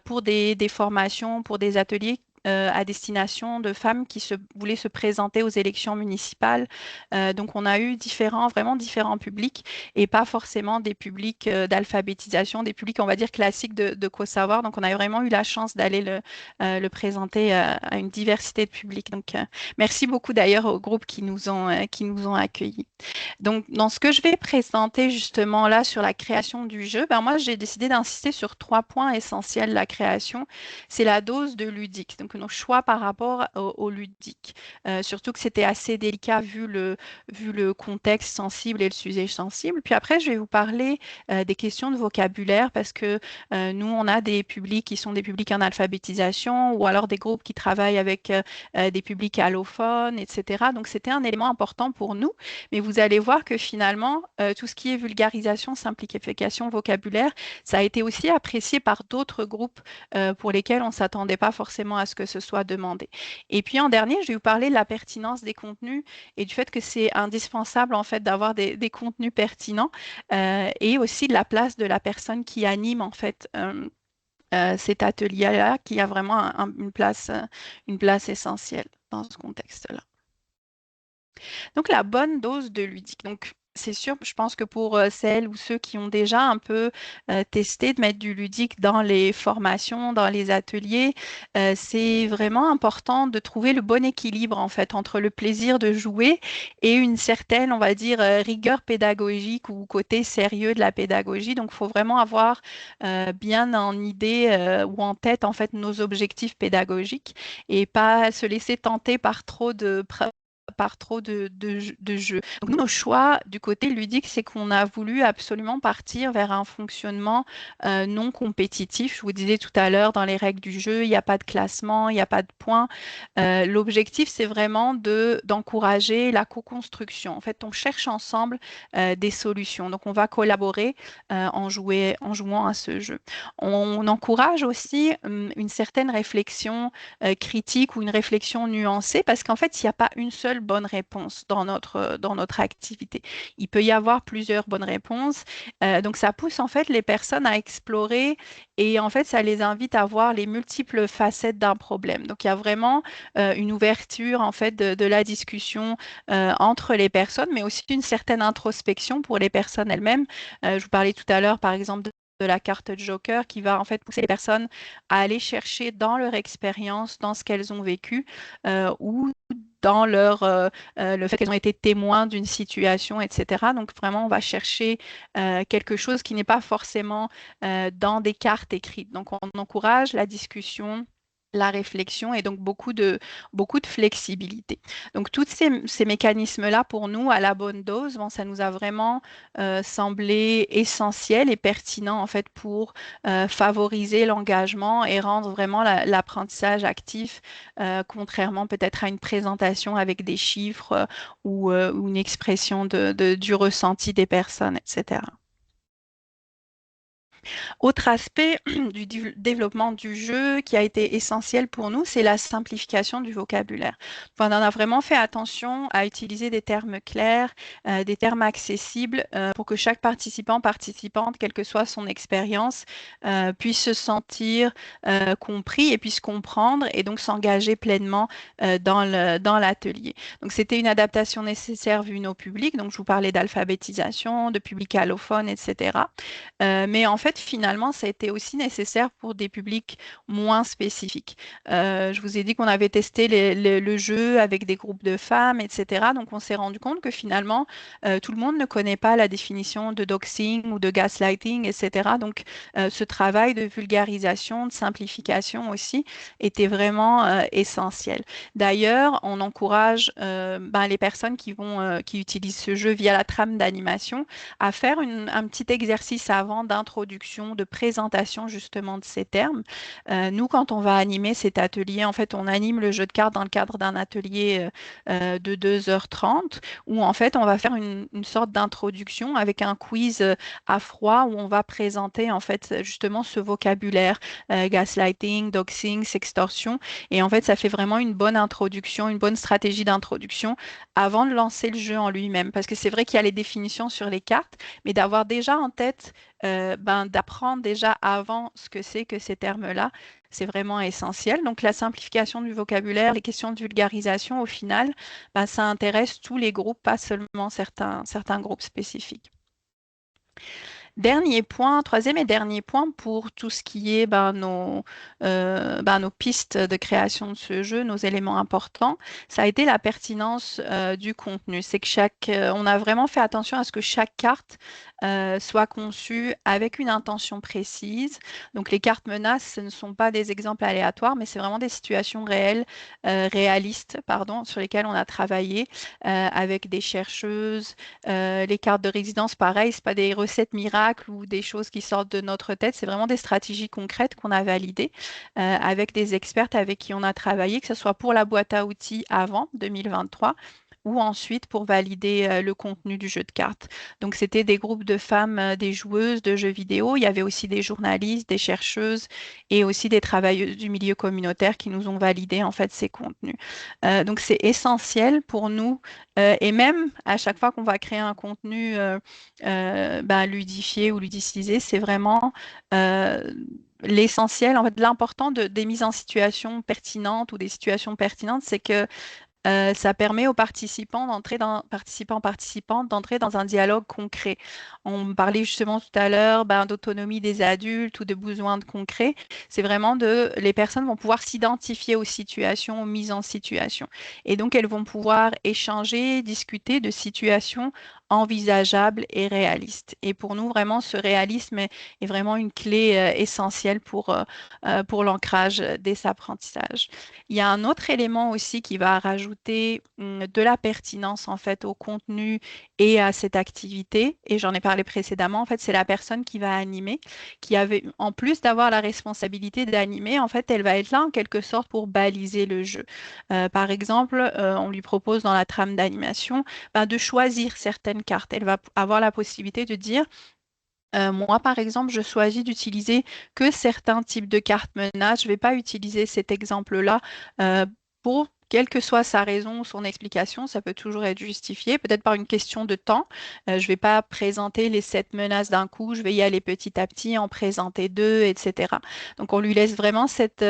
pour des formations, pour des ateliers à destination de femmes qui voulaient se présenter aux élections municipales. Donc, on a eu vraiment différents publics et pas forcément des publics d'alphabétisation, des publics, on va dire, classiques de CoSavoir. Donc, on a vraiment eu la chance d'aller le présenter à une diversité de publics. Donc, merci beaucoup d'ailleurs aux groupes qui nous ont accueillis. Donc, dans ce que je vais présenter justement là sur la création du jeu, moi, j'ai décidé d'insister sur 3 points essentiels de la création. C'est la dose de ludique, donc nos choix par rapport au ludique. Surtout que c'était assez délicat vu le contexte sensible et le sujet sensible. Puis après, je vais vous parler des questions de vocabulaire parce que nous, on a des publics qui sont des publics en alphabétisation ou alors des groupes qui travaillent avec des publics allophones, etc. Donc, c'était un élément important pour nous. Mais vous allez voir que finalement, tout ce qui est vulgarisation, simplification, vocabulaire, ça a été aussi apprécié par d'autres groupes pour lesquels on ne s'attendait pas forcément à ce lorsque ce soit demandé. Et puis en dernier, je vais vous parler de la pertinence des contenus et du fait que c'est indispensable en fait d'avoir des contenus pertinents et aussi de la place de la personne qui anime en fait cet atelier-là, qui a vraiment une place essentielle dans ce contexte-là. Donc, la bonne dose de ludique. Donc, c'est sûr, je pense que pour celles ou ceux qui ont déjà un peu testé de mettre du ludique dans les formations, dans les ateliers, c'est vraiment important de trouver le bon équilibre en fait entre le plaisir de jouer et une certaine, on va dire, rigueur pédagogique ou côté sérieux de la pédagogie. Donc, il faut vraiment avoir bien en idée ou en tête en fait nos objectifs pédagogiques et pas se laisser tenter par trop de jeux. Donc, nous, nos choix du côté ludique, c'est qu'on a voulu absolument partir vers un fonctionnement non compétitif. Je vous disais tout à l'heure, dans les règles du jeu, il n'y a pas de classement, il n'y a pas de points. L'objectif, c'est vraiment d'encourager la co-construction. En fait, on cherche ensemble des solutions. Donc, on va collaborer en jouant à ce jeu. On encourage aussi une certaine réflexion critique ou une réflexion nuancée parce qu'en fait, il n'y a pas une seule bonne réponse dans notre activité. Il peut y avoir plusieurs bonnes réponses. Donc, ça pousse en fait les personnes à explorer et en fait, ça les invite à voir les multiples facettes d'un problème. Donc, il y a vraiment une ouverture en fait de la discussion entre les personnes, mais aussi une certaine introspection pour les personnes elles-mêmes. Je vous parlais tout à l'heure, par exemple, de la carte Joker qui va en fait pousser les personnes à aller chercher dans leur expérience, dans ce qu'elles ont vécu ou dans le fait qu'elles ont été témoins d'une situation, etc. Donc vraiment, on va chercher quelque chose qui n'est pas forcément dans des cartes écrites. Donc on encourage la discussion, la réflexion et donc beaucoup de flexibilité. Donc tous ces mécanismes-là, pour nous, à la bonne dose, bon, ça nous a vraiment semblé essentiel et pertinent en fait pour favoriser l'engagement et rendre vraiment l'apprentissage actif, contrairement peut-être à une présentation avec des chiffres ou une expression du ressenti des personnes, etc. Autre aspect du développement du jeu qui a été essentiel pour nous, c'est la simplification du vocabulaire. Enfin, on a vraiment fait attention à utiliser des termes clairs, des termes accessibles pour que chaque participante, quelle que soit son expérience, puisse se sentir compris et puisse comprendre et donc s'engager pleinement dans l'atelier. Donc, c'était une adaptation nécessaire vu nos publics. Donc, je vous parlais d'alphabétisation, de public allophone, etc. Mais en fait, finalement, ça a été aussi nécessaire pour des publics moins spécifiques. Je vous ai dit qu'on avait testé le jeu avec des groupes de femmes, etc. Donc, on s'est rendu compte que finalement, tout le monde ne connaît pas la définition de doxing ou de gaslighting, etc. Donc, ce travail de vulgarisation, de simplification aussi, était vraiment essentiel. D'ailleurs, on encourage les personnes qui utilisent ce jeu via la trame d'animation à faire un petit exercice avant d'introduction, de présentation justement de ces termes. Nous, quand on va animer cet atelier, en fait, on anime le jeu de cartes dans le cadre d'un atelier de 2h30 où en fait, on va faire une sorte d'introduction avec un quiz à froid où on va présenter en fait justement ce vocabulaire, gaslighting, doxing, sextorsion. Et en fait, ça fait vraiment une bonne introduction, une bonne stratégie d'introduction avant de lancer le jeu en lui-même. Parce que c'est vrai qu'il y a les définitions sur les cartes, mais d'avoir déjà en tête, d'apprendre déjà avant ce que c'est que ces termes-là, c'est vraiment essentiel. Donc la simplification du vocabulaire, les questions de vulgarisation, au final, ça intéresse tous les groupes, pas seulement certains groupes spécifiques. Dernier point, troisième et dernier point pour tout ce qui est nos pistes de création de ce jeu, nos éléments importants, ça a été la pertinence du contenu. C'est que on a vraiment fait attention à ce que chaque carte soit conçue avec une intention précise. Donc les cartes menaces, ce ne sont pas des exemples aléatoires, mais c'est vraiment des situations réalistes, pardon, sur lesquelles on a travaillé avec des chercheuses. Les cartes de résidence, pareil, c'est pas des recettes miracles ou des choses qui sortent de notre tête, c'est vraiment des stratégies concrètes qu'on a validées avec des expertes avec qui on a travaillé, que ce soit pour la boîte à outils avant 2023 ou ensuite pour valider le contenu du jeu de cartes. Donc c'était des groupes de femmes, des joueuses de jeux vidéo. Il y avait aussi des journalistes, des chercheuses et aussi des travailleuses du milieu communautaire qui nous ont validé en fait ces contenus. Donc c'est essentiel pour nous et même à chaque fois qu'on va créer un contenu ludifié ou ludicisé, c'est vraiment l'essentiel, en fait, l'important des mises en situation pertinentes ou des situations pertinentes, c'est que ça permet aux participantes d'entrer dans un dialogue concret. On parlait justement tout à l'heure d'autonomie des adultes ou de besoins de concret. C'est vraiment les personnes vont pouvoir s'identifier aux situations, aux mises en situation. Et donc, elles vont pouvoir échanger, discuter de situations envisageables et réalistes. Et pour nous, vraiment, ce réalisme est vraiment une clé essentielle pour l'ancrage des apprentissages. Il y a un autre élément aussi qui va rajouter de la pertinence en fait au contenu et à cette activité. Et j'en ai parlé précédemment. En fait, c'est la personne qui va animer, qui avait, en plus d'avoir la responsabilité d'animer, en fait, elle va être là en quelque sorte pour baliser le jeu. Par exemple, on lui propose dans la trame d'animation de choisir certaines cartes. Elle va avoir la possibilité de dire moi, par exemple, je choisis d'utiliser que certains types de cartes menaces. Je ne vais pas utiliser cet exemple-là pour, quelle que soit sa raison ou son explication, ça peut toujours être justifié, peut-être par une question de temps. Je ne vais pas présenter les 7 menaces d'un coup, je vais y aller petit à petit, en présenter 2, etc. Donc, on lui laisse vraiment cette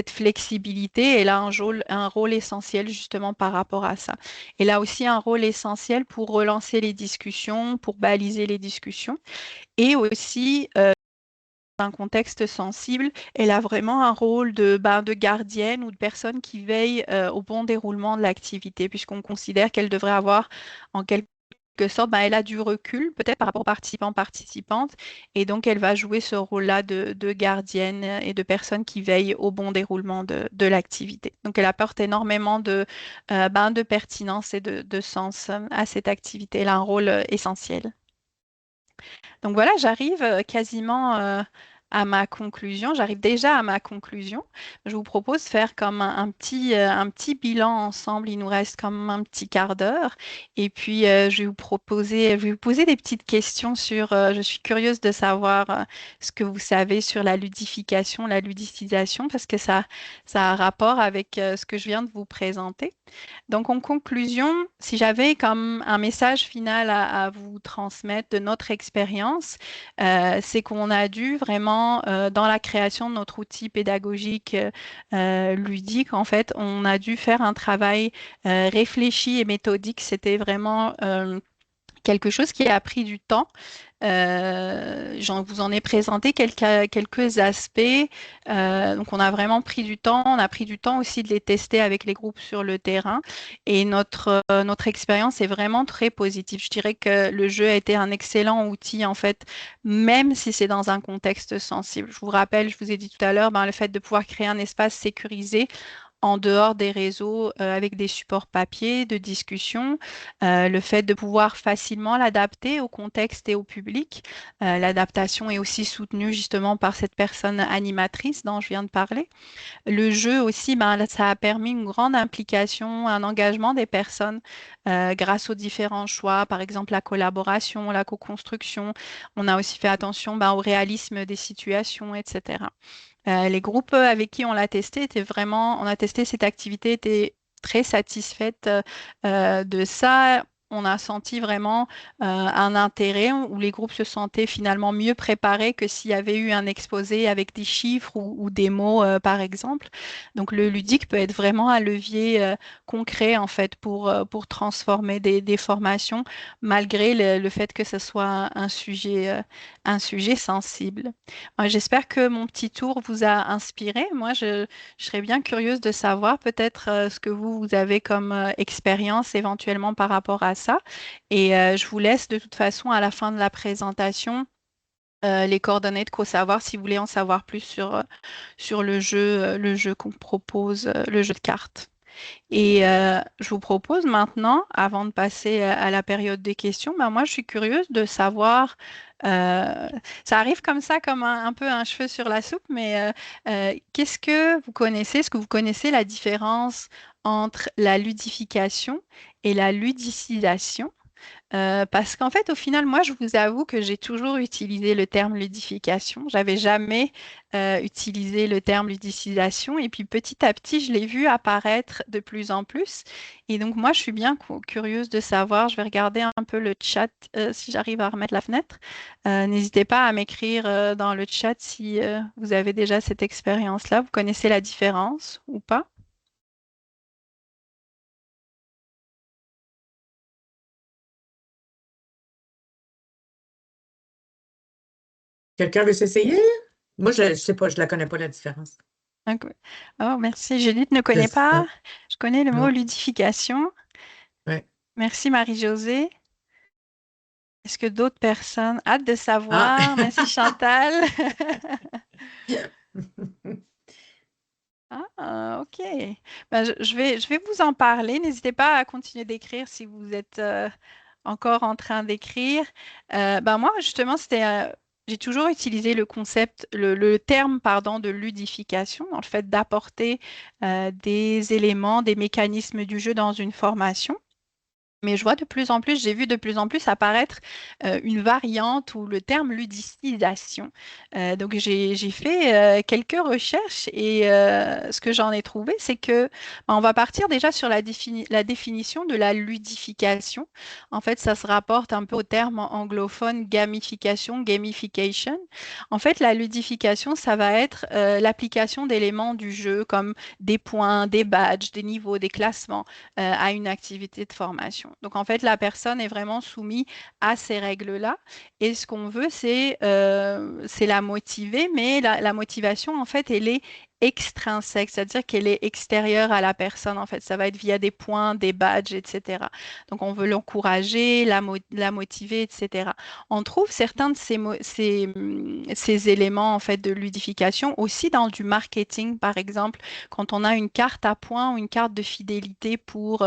flexibilité. Elle a un rôle essentiel justement par rapport à ça. Elle a aussi un rôle essentiel pour relancer les discussions, pour baliser les discussions. Et aussi, dans un contexte sensible, elle a vraiment un rôle de gardienne ou de personne qui veille au bon déroulement de l'activité, puisqu'on considère qu'elle devrait avoir en quelque sorte, elle a du recul, peut-être par rapport aux participants, participantes, et donc elle va jouer ce rôle-là de gardienne et de personne qui veille au bon déroulement de l'activité. Donc elle apporte énormément de pertinence et de sens à cette activité. Elle a un rôle essentiel. Donc voilà, j'arrive quasiment à ma conclusion. J'arrive déjà à ma conclusion. Je vous propose de faire comme un petit bilan ensemble. Il nous reste comme un petit quart d'heure. Et puis, je vais vous poser des petites questions je suis curieuse de savoir ce que vous savez sur la ludification, la ludicisation, parce que ça a un rapport avec ce que je viens de vous présenter. Donc, en conclusion, si j'avais comme un message final à vous transmettre de notre expérience, c'est qu'on a dû vraiment, dans la création de notre outil pédagogique ludique, en fait, on a dû faire un travail réfléchi et méthodique. C'était vraiment quelque chose qui a pris du temps. Vous en ai présenté quelques aspects. Donc, on a vraiment pris du temps. On a pris du temps aussi de les tester avec les groupes sur le terrain. Et notre expérience est vraiment très positive. Je dirais que le jeu a été un excellent outil, en fait, même si c'est dans un contexte sensible. Je vous rappelle, je vous ai dit tout à l'heure, le fait de pouvoir créer un espace sécurisé en dehors des réseaux avec des supports papier de discussion, le fait de pouvoir facilement l'adapter au contexte et au public. L'adaptation est aussi soutenue justement par cette personne animatrice dont je viens de parler. Le jeu aussi, ça a permis une grande implication, un engagement des personnes grâce aux différents choix, par exemple la collaboration, la co-construction. On a aussi fait attention au réalisme des situations, etc. Les groupes avec qui on l'a testé on a testé cette activité, étaient très satisfaites de ça. On a senti vraiment un intérêt où les groupes se sentaient finalement mieux préparés que s'il y avait eu un exposé avec des chiffres ou des mots, par exemple. Donc le ludique peut être vraiment un levier concret en fait pour transformer des formations malgré le fait que ce soit un sujet sensible. J'espère que mon petit tour vous a inspiré. Moi, je serais bien curieuse de savoir peut-être ce que vous avez comme expérience éventuellement par rapport à ça. Et je vous laisse de toute façon à la fin de la présentation les coordonnées de savoir si vous voulez en savoir plus sur le jeu qu'on propose, le jeu de cartes. Et je vous propose maintenant, avant de passer à la période des questions, moi, je suis curieuse de savoir, euh, ça arrive comme ça, comme un peu un cheveu sur la soupe, mais qu'est-ce que vous connaissez? Est-ce que vous connaissez la différence entre la ludification et la ludicisation. Parce qu'en fait, au final, moi, je vous avoue que j'ai toujours utilisé le terme ludification. J'avais jamais utilisé le terme ludicisation. Et puis petit à petit, je l'ai vu apparaître de plus en plus. Et donc, moi, je suis bien curieuse de savoir. Je vais regarder un peu le chat si j'arrive à remettre la fenêtre. N'hésitez pas à m'écrire dans le chat si vous avez déjà cette expérience-là. Vous connaissez la différence ou pas? Quelqu'un veut s'essayer? Moi, je ne sais pas, je la connais pas, la différence. Donc, oh, merci. Judith ne Je connaît sais pas. pas. Je connais le mot Non. ludification. Ouais. Merci Marie-Josée. Est-ce que d'autres personnes? Hâte de Ah! savoir. Merci Chantal. Ah, ok. Ben, je vais vous en parler. N'hésitez pas à continuer d'écrire si vous êtes encore en train d'écrire. Ben moi, justement, j'ai toujours utilisé le concept, le terme, pardon, de ludification, dans le fait d'apporter des éléments, des mécanismes du jeu dans une formation. Mais je vois de plus en plus, j'ai vu de plus en plus apparaître une variante ou le terme ludicisation. Donc j'ai fait quelques recherches et ce que j'en ai trouvé, c'est que on va partir déjà sur la définition de la ludification. En fait, ça se rapporte un peu au terme anglophone gamification, gamification. En fait, la ludification, ça va être l'application d'éléments du jeu comme des points, des badges, des niveaux, des classements à une activité de formation. Donc en fait, la personne est vraiment soumise à ces règles-là et ce qu'on veut, c'est la motiver, mais la motivation, en fait, elle est extrinsèque, c'est-à-dire qu'elle est extérieure à la personne, en fait. Ça va être via des points, des badges, etc. Donc on veut l'encourager, la motiver, etc. On trouve certains de ces éléments, en fait, de ludification aussi dans du marketing, par exemple quand on a une carte à points ou une carte de fidélité pour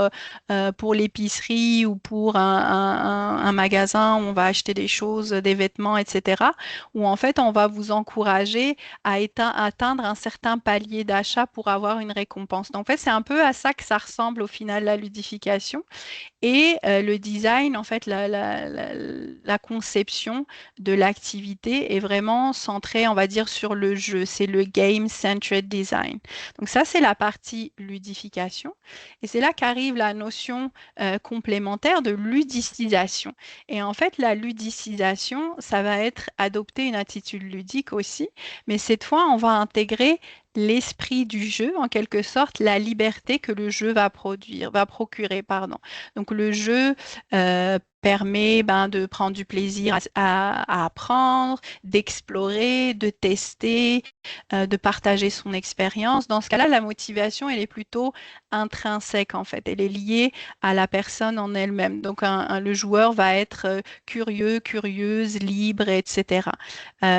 l'épicerie ou pour un magasin où on va acheter des choses, des vêtements, etc., où en fait on va vous encourager à atteindre un certain palier d'achat pour avoir une récompense. Donc en fait c'est un peu à ça que ça ressemble au final la ludification. Et le design, en fait, la conception de l'activité est vraiment centrée, on va dire, sur le jeu. C'est le game-centered design. Donc ça, c'est la partie ludification. Et c'est là qu'arrive la notion complémentaire de ludicisation. Et en fait, la ludicisation, ça va être adopter une attitude ludique aussi, mais cette fois, on va intégrer l'esprit du jeu, en quelque sorte, la liberté que le jeu va procurer, pardon. Donc le jeu permet de prendre du plaisir à apprendre, d'explorer, de tester, de partager son expérience. Dans ce cas-là, la motivation, elle est plutôt intrinsèque en fait. Elle est liée à la personne en elle-même. Donc le joueur va être curieux, curieuse, libre, etc.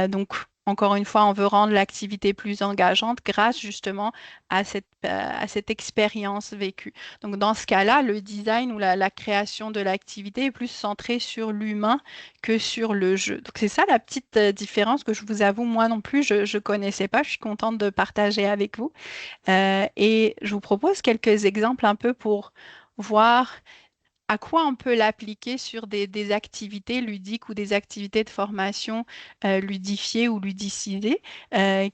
Donc encore une fois, on veut rendre l'activité plus engageante grâce justement à cette expérience vécue. Donc, dans ce cas-là, le design ou la création de l'activité est plus centré sur l'humain que sur le jeu. Donc, c'est ça la petite différence que je vous avoue, moi non plus, je ne connaissais pas. Je suis contente de partager avec vous. Et je vous propose quelques exemples un peu pour voir à quoi on peut l'appliquer sur des activités ludiques ou des activités de formation ludifiées ou ludicisées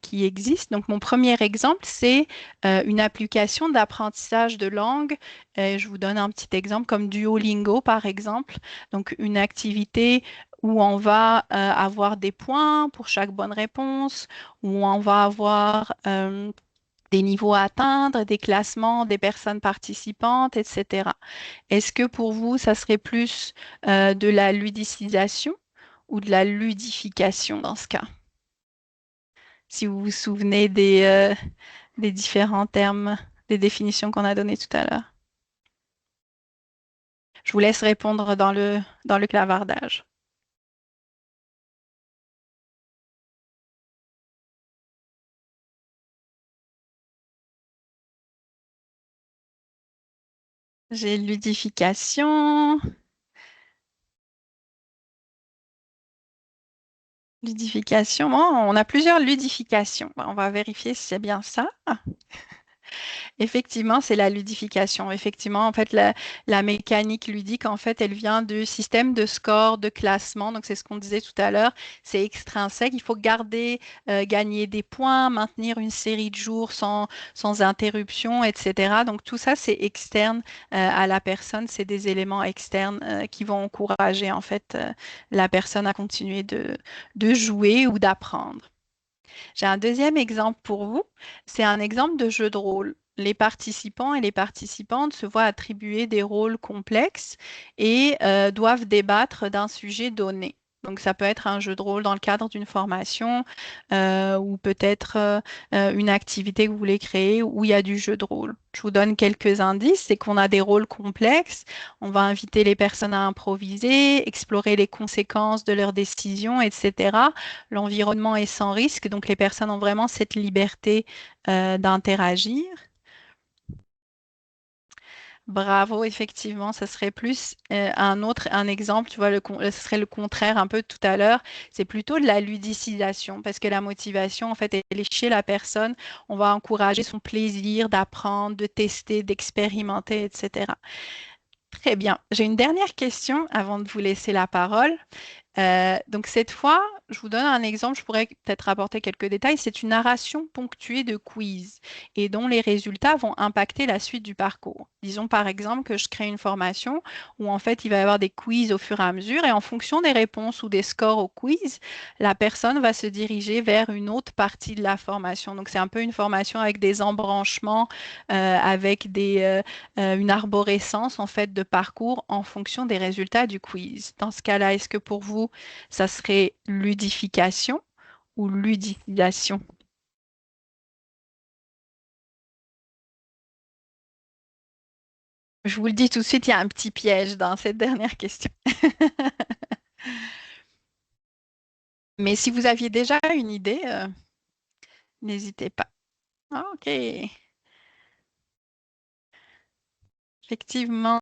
qui existent. Donc, mon premier exemple, c'est une application d'apprentissage de langue. Je vous donne un petit exemple comme Duolingo, par exemple. Donc, une activité où on va avoir des points pour chaque bonne réponse, où on va avoir des niveaux à atteindre, des classements des personnes participantes, etc. Est-ce que pour vous, ça serait plus de la ludicisation ou de la ludification dans ce cas? Si vous vous souvenez des différents termes, des définitions qu'on a données tout à l'heure. Je vous laisse répondre dans le clavardage. J'ai ludification. Ludification. Oh, on a plusieurs ludifications. On va vérifier si c'est bien ça. Effectivement, c'est la ludification. Effectivement, en fait, la mécanique ludique, en fait, elle vient du système de score, de classement. Donc, c'est ce qu'on disait tout à l'heure. C'est extrinsèque. Il faut garder, gagner des points, maintenir une série de jours sans interruption, etc. Donc, tout ça, c'est externe, à la personne. C'est des éléments externes, qui vont encourager, en fait, la personne à continuer de jouer ou d'apprendre. J'ai un deuxième exemple pour vous. C'est un exemple de jeu de rôle. Les participants et les participantes se voient attribuer des rôles complexes et doivent débattre d'un sujet donné. Donc, ça peut être un jeu de rôle dans le cadre d'une formation ou peut-être une activité que vous voulez créer où il y a du jeu de rôle. Je vous donne quelques indices. C'est qu'on a des rôles complexes. On va inviter les personnes à improviser, explorer les conséquences de leurs décisions, etc. L'environnement est sans risque, donc les personnes ont vraiment cette liberté d'interagir. Bravo, effectivement, ça serait plus un exemple, tu vois, ce serait le contraire un peu de tout à l'heure. C'est plutôt de la ludicisation parce que la motivation, en fait, elle est chez la personne. On va encourager son plaisir d'apprendre, de tester, d'expérimenter, etc. Très bien. J'ai une dernière question avant de vous laisser la parole. Donc cette fois, je vous donne un exemple, je pourrais peut-être apporter quelques détails. C'est une narration ponctuée de quiz et dont les résultats vont impacter la suite du parcours. Disons par exemple que je crée une formation où en fait il va y avoir des quiz au fur et à mesure et en fonction des réponses ou des scores au quiz, la personne va se diriger vers une autre partie de la formation. Donc c'est un peu une formation avec des embranchements, avec une arborescence en fait de parcours en fonction des résultats du quiz. Dans ce cas-là, est-ce que pour vous, ça serait ludification ou ludification? Je vous le dis tout de suite, il y a un petit piège dans cette dernière question. Mais si vous aviez déjà une idée, n'hésitez pas. Ah, ok, effectivement.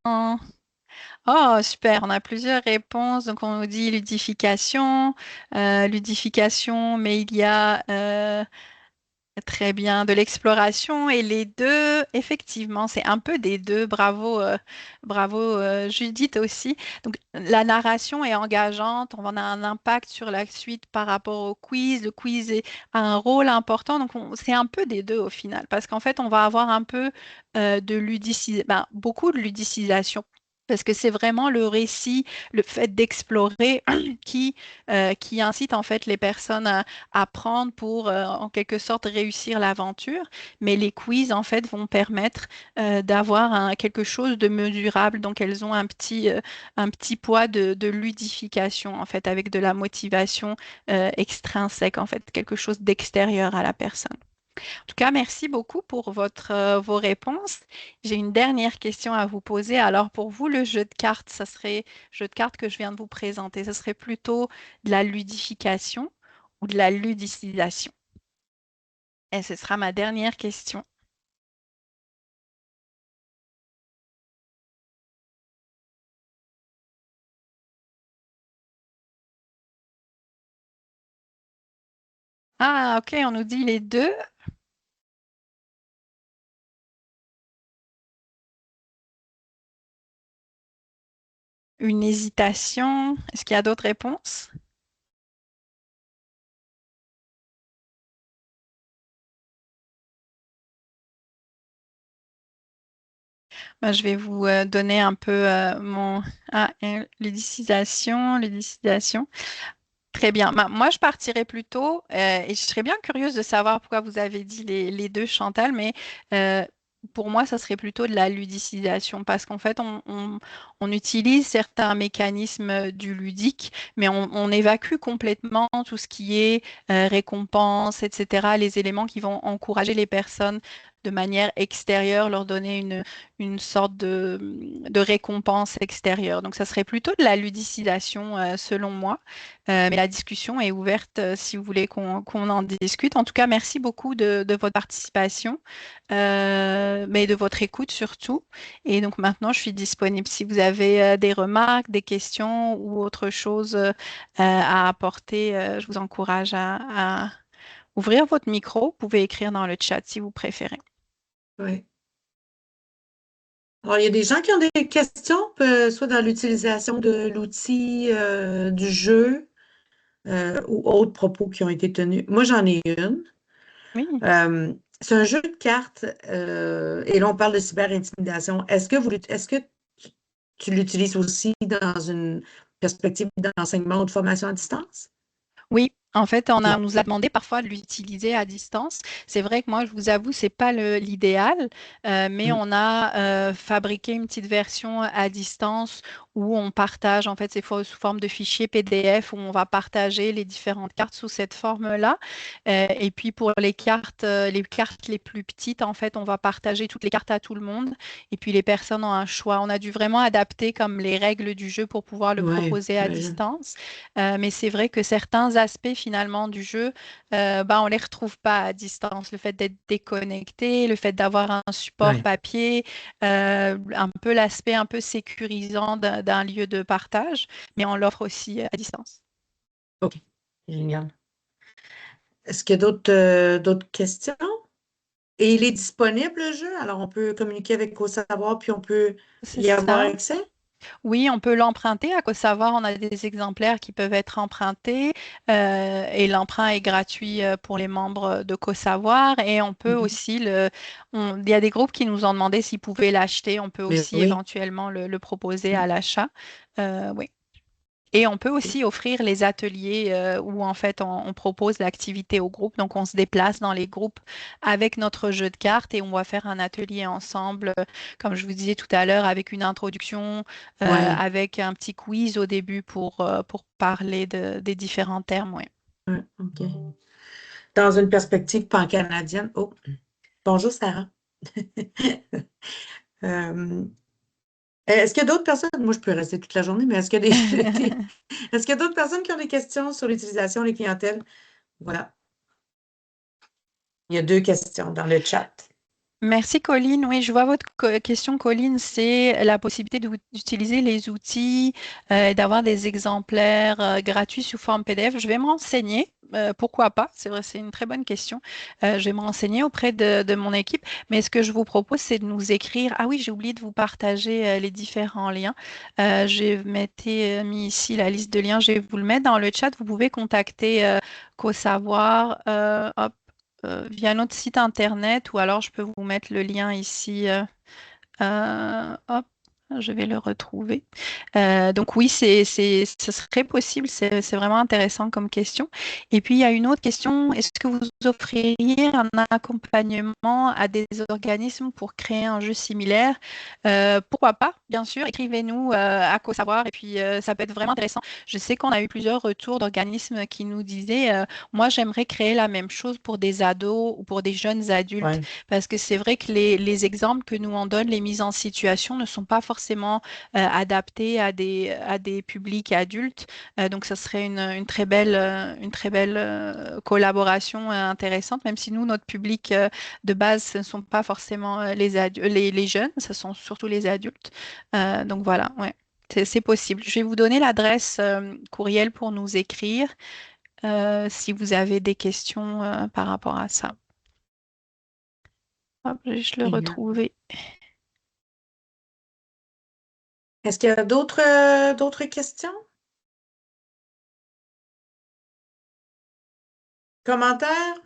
Oh, super, on a plusieurs réponses. Donc, on nous dit ludification, ludification, mais il y a très bien, de l'exploration et les deux, effectivement, c'est un peu des deux. Bravo, bravo Judith aussi. Donc la narration est engageante, on a un impact sur la suite par rapport au quiz. Le quiz a un rôle important, donc c'est un peu des deux au final, parce qu'en fait on va avoir un peu de ludicisation, beaucoup de ludicisation. Parce que c'est vraiment le récit, le fait d'explorer qui incite en fait les personnes apprendre pour en quelque sorte réussir l'aventure, mais les quiz en fait vont permettre d'avoir quelque chose de mesurable. Donc elles ont un petit poids de ludification en fait avec de la motivation extrinsèque en fait, quelque chose d'extérieur à la personne. En tout cas, merci beaucoup pour vos réponses. J'ai une dernière question à vous poser. Alors pour vous, le jeu de cartes, jeu de cartes que je viens de vous présenter, ce serait plutôt de la ludification ou de la ludicisation? Et ce sera ma dernière question. Ah, ok, on nous dit les deux. Une hésitation. Est-ce qu'il y a d'autres réponses? Ben, je vais vous donner un peu mon... Ah, ludicisation, ludicisation. Très bien. Moi, je partirais plutôt, et je serais bien curieuse de savoir pourquoi vous avez dit les deux, Chantal, mais euh, pour moi, ça serait plutôt de la ludicisation, parce qu'en fait, on utilise certains mécanismes du ludique, mais on évacue complètement tout ce qui est récompense, etc., les éléments qui vont encourager les personnes de manière extérieure, leur donner une sorte de récompense extérieure. Donc, ça serait plutôt de la ludicisation, selon moi. Mais la discussion est ouverte si vous voulez qu'on en discute. En tout cas, merci beaucoup de votre participation, mais de votre écoute surtout. Et donc maintenant, je suis disponible si vous avez des remarques, des questions ou autre chose à apporter. Je vous encourage à ouvrir votre micro. Vous pouvez écrire dans le chat si vous préférez. Oui. Alors, il y a des gens qui ont des questions, soit dans l'utilisation de l'outil, du jeu, ou autres propos qui ont été tenus. Moi, j'en ai une. Oui. C'est un jeu de cartes, et là, on parle de cyber-intimidation. Est-ce que tu l'utilises aussi dans une perspective d'enseignement ou de formation à distance? Oui, en fait, on Non. nous a demandé parfois de l'utiliser à distance. C'est vrai que moi, je vous avoue, c'est pas l'idéal, mais Mm. on a fabriqué une petite version à distance où on partage, en fait, c'est sous forme de fichier PDF où on va partager les différentes cartes sous cette forme-là. Et puis pour les cartes les plus petites, en fait, on va partager toutes les cartes à tout le monde. Et puis les personnes ont un choix. On a dû vraiment adapter comme les règles du jeu pour pouvoir le Oui, proposer à j'imagine. distance. Mais c'est vrai que certains aspects finalement du jeu, ben, on les retrouve pas à distance. Le fait d'être déconnecté, le fait d'avoir un support Oui, papier, un peu l'aspect un peu sécurisant d'un lieu de partage, mais on l'offre aussi à distance. OK. Génial. Est-ce qu'il y a d'autres questions? Et il est disponible, le jeu? Alors, on peut communiquer avec savoir puis on peut C'est y avoir ça. accès? Oui, on peut l'emprunter. À quoi savoir, on a des exemplaires qui peuvent être empruntés et l'emprunt est gratuit pour les membres de CoSavoir et on peut Mhm. aussi il y a des groupes qui nous ont demandé s'ils pouvaient l'acheter. On peut Mais aussi oui. éventuellement le proposer Mm. à l'achat. Oui. Et on peut aussi offrir les ateliers où en fait on propose l'activité au groupe. Donc on se déplace dans les groupes avec notre jeu de cartes et on va faire un atelier ensemble, comme je vous disais tout à l'heure, avec une introduction, Oui. avec un petit quiz au début pour parler des différents termes. Ouais. Ouais, OK. Dans une perspective pan-canadienne. Oh, bonjour Sarah. Euh, est-ce qu'il y a d'autres personnes? Moi, je peux rester toute la journée, mais est-ce qu'il y a est-ce qu'il y a d'autres personnes qui ont des questions sur l'utilisation des clientèles? Voilà. Il y a 2 questions dans le chat. Merci Colline. Oui, je vois votre question, Colline. C'est la possibilité d'utiliser les outils, d'avoir des exemplaires gratuits sous forme PDF. Je vais me renseigner. Pourquoi pas? C'est vrai, c'est une très bonne question. Je vais me renseigner auprès de mon équipe. Mais ce que je vous propose, c'est de nous écrire. Ah oui, j'ai oublié de vous partager les différents liens. J'ai mis ici la liste de liens. Je vais vous le mettre dans le chat. Vous pouvez contacter CoSavoir. Hop, via notre site internet ou alors je peux vous mettre le lien ici. Hop, je vais le retrouver. Donc oui, ce serait possible, c'est vraiment intéressant comme question. Et puis il y a une autre question, est-ce que vous offririez un accompagnement à des organismes pour créer un jeu similaire? Pourquoi pas, bien sûr, écrivez-nous à CoSavoir et puis ça peut être vraiment intéressant. Je sais qu'on a eu plusieurs retours d'organismes qui nous disaient, moi j'aimerais créer la même chose pour des ados ou pour des jeunes adultes, Oui, parce que c'est vrai que les exemples que nous on donne, les mises en situation ne sont pas forcément adaptés à des publics adultes. Donc, ça serait une très belle collaboration intéressante, même si nous, notre public de base, ce ne sont pas forcément les jeunes, ce sont surtout les adultes. Donc, voilà, ouais. C'est possible. Je vais vous donner l'adresse courriel pour nous écrire si vous avez des questions par rapport à ça. Hop, je vais juste le génial. retrouver. Est-ce qu'il y a d'autres questions? Commentaires?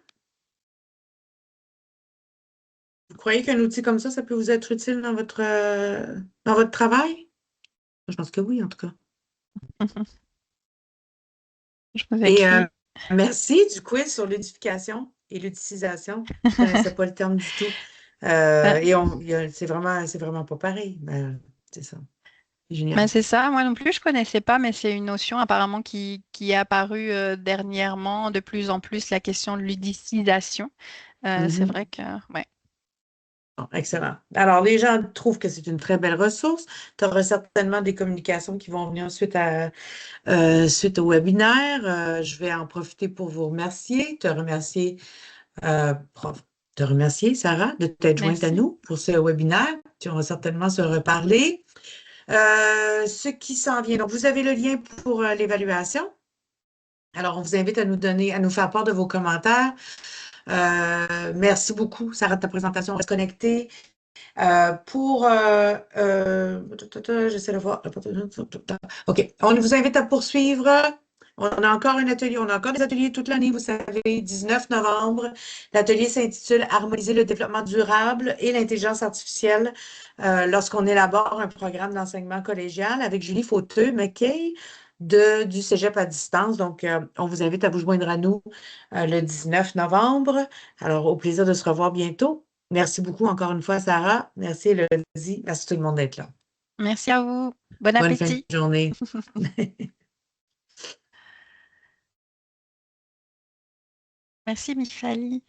Vous croyez qu'un outil comme ça peut vous être utile dans votre travail? Je pense que oui, en tout cas. Je vous Et écris. merci du quiz sur l'édification et l'utilisation. Je ne connaissais pas le terme du tout. Ben, C'est vraiment pas pareil. Ben, c'est ça. C'est Ben, génial. c'est ça, moi non plus je connaissais pas, mais c'est une notion apparemment qui est apparue dernièrement, de plus en plus, la question de ludicisation. C'est Mhm. vrai que, ouais. Bon, excellent. Alors, les gens trouvent que c'est une très belle ressource. Tu auras certainement des communications qui vont venir suite au webinaire. Je vais en profiter pour vous remercier, te remercier, Sarah, de t'être jointe à Merci. nous pour ce webinaire. Tu vas certainement se reparler. Ce qui s'en vient. Donc, vous avez le lien pour l'évaluation. Alors, on vous invite à nous faire part de vos commentaires Merci beaucoup, Sarah, de ta présentation. On reste connecté. J'essaie de voir. OK. On vous invite à poursuivre. On a encore un atelier. On a encore des ateliers toute l'année, vous savez, 19 novembre. L'atelier s'intitule Harmoniser le développement durable et l'intelligence artificielle lorsqu'on élabore un programme d'enseignement collégial avec Julie Fauteux-McKay du Cégep à distance. Donc, on vous invite à vous joindre à nous le 19 novembre. Alors, au plaisir de se revoir bientôt. Merci beaucoup encore une fois, Sarah. Merci, Elodie. Merci tout le monde d'être là. Merci à vous. Bon Bonne fin de appétit. journée. Merci, Mifali.